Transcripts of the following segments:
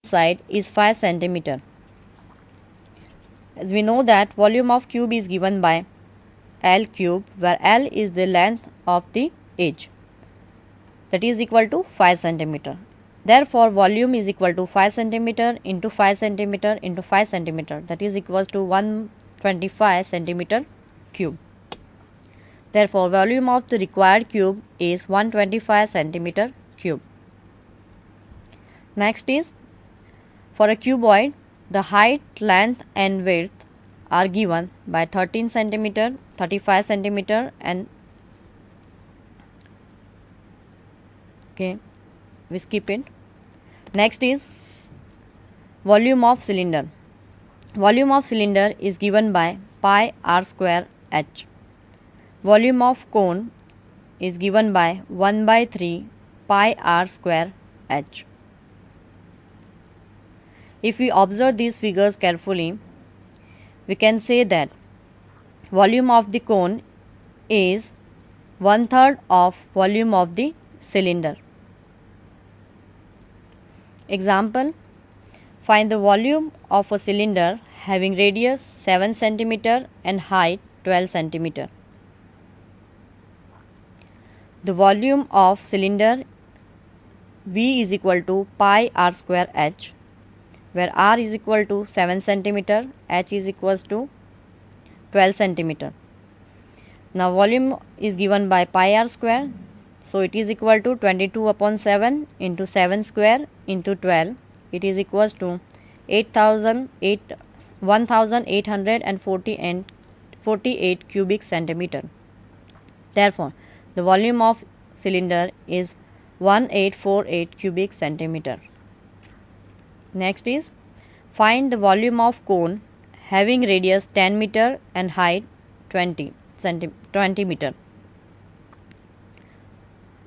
side is 5 centimeter. As we know that volume of cube is given by L cube, where L is the length of the edge, that is equal to 5 centimeter. Therefore, volume is equal to 5 centimeter into 5 centimeter into 5 centimeter, that is equals to 125 centimeter cube. Therefore, volume of the required cube is 125 centimeter cube. Next is, for a cuboid, the height, length and width are given by 13 centimeter, 35 centimeter and okay, we skip it. Next is volume of cylinder. Volume of cylinder is given by pi r square h. Volume of cone is given by 1 by 3 pi r square h. If we observe these figures carefully, we can say that volume of the cone is 1/3 of volume of the cylinder. Example, find the volume of a cylinder having radius 7 cm and height 12 cm. The volume of cylinder V is equal to pi r square h, where r is equal to 7 cm, h is equals to 12 cm. Now volume is given by pi r square, so it is equal to 22 upon 7 into 7 square into 12. It is equals to 1848 cubic centimeter. Therefore, the volume of cylinder is 1848 cubic centimeter. Next is, find the volume of cone having radius 10 meter and height 20 meter.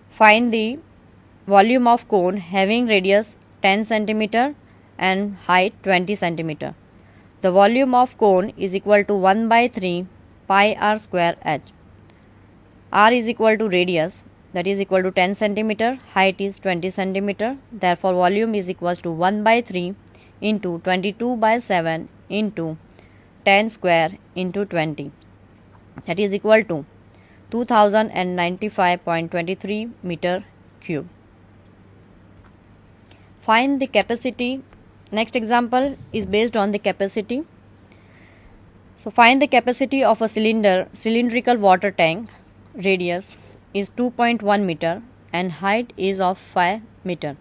Find the volume of cone having radius 10 centimeter and height 20 centimeter. The volume of cone is equal to 1 by 3 pi r square h. R is equal to radius, that is equal to 10 centimeter, height is 20 centimeter. Therefore, volume is equal to 1 by 3 into 22 by 7 into 10 square into 20, that is equal to 2095.23 meter cube. Find the capacity. Next example is based on the capacity. So find the capacity of a cylindrical water tank. Radius is 2.1 meter and height is of 5 meter.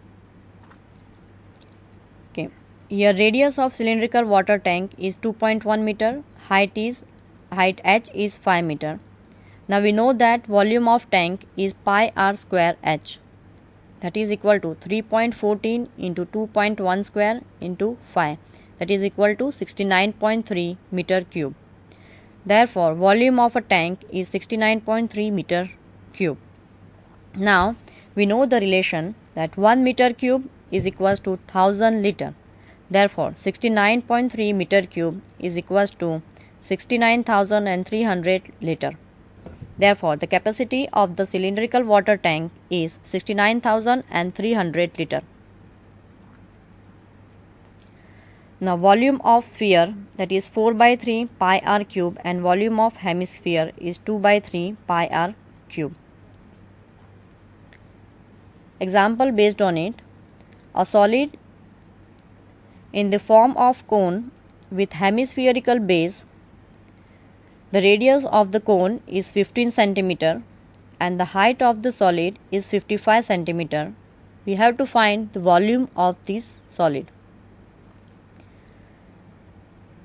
Okay, here radius of cylindrical water tank is 2.1 meter, height h is 5 meter. Now we know that volume of tank is pi r square h, that is equal to 3.14 into 2.1 square into 5, that is equal to 69.3 meter cube. Therefore, volume of a tank is 69.3 meter cube. Now, we know the relation that 1 meter cube is equals to 1000 liter. Therefore, 69.3 meter cube is equals to 69,300 liter. Therefore, the capacity of the cylindrical water tank is 69,300 liter. Now, volume of sphere, that is 4 by 3 pi r cube, and volume of hemisphere is 2 by 3 pi r cube. Example based on it, a solid in the form of cone with hemispherical base. The radius of the cone is 15 centimeter and the height of the solid is 55 centimeter. We have to find the volume of this solid.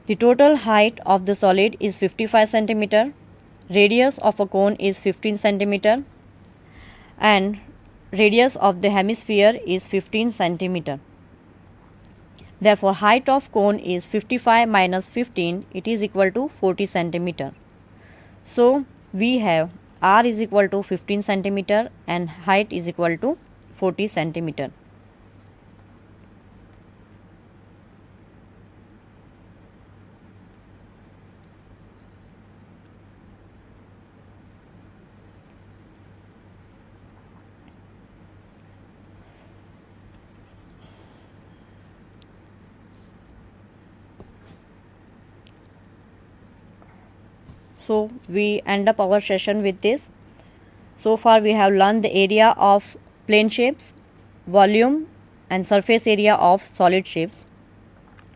The total height of the solid is 55 centimeter, radius of a cone is 15 centimeter and radius of the hemisphere is 15 centimeter. Therefore, height of cone is 55 minus 15, it is equal to 40 centimeter. So, we have r is equal to 15 centimeter and height is equal to 40 centimeter. So we end up our session with this. So far we have learned the area of plane shapes, volume and surface area of solid shapes,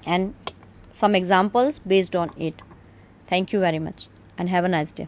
and some examples based on it. Thank you very much and have a nice day.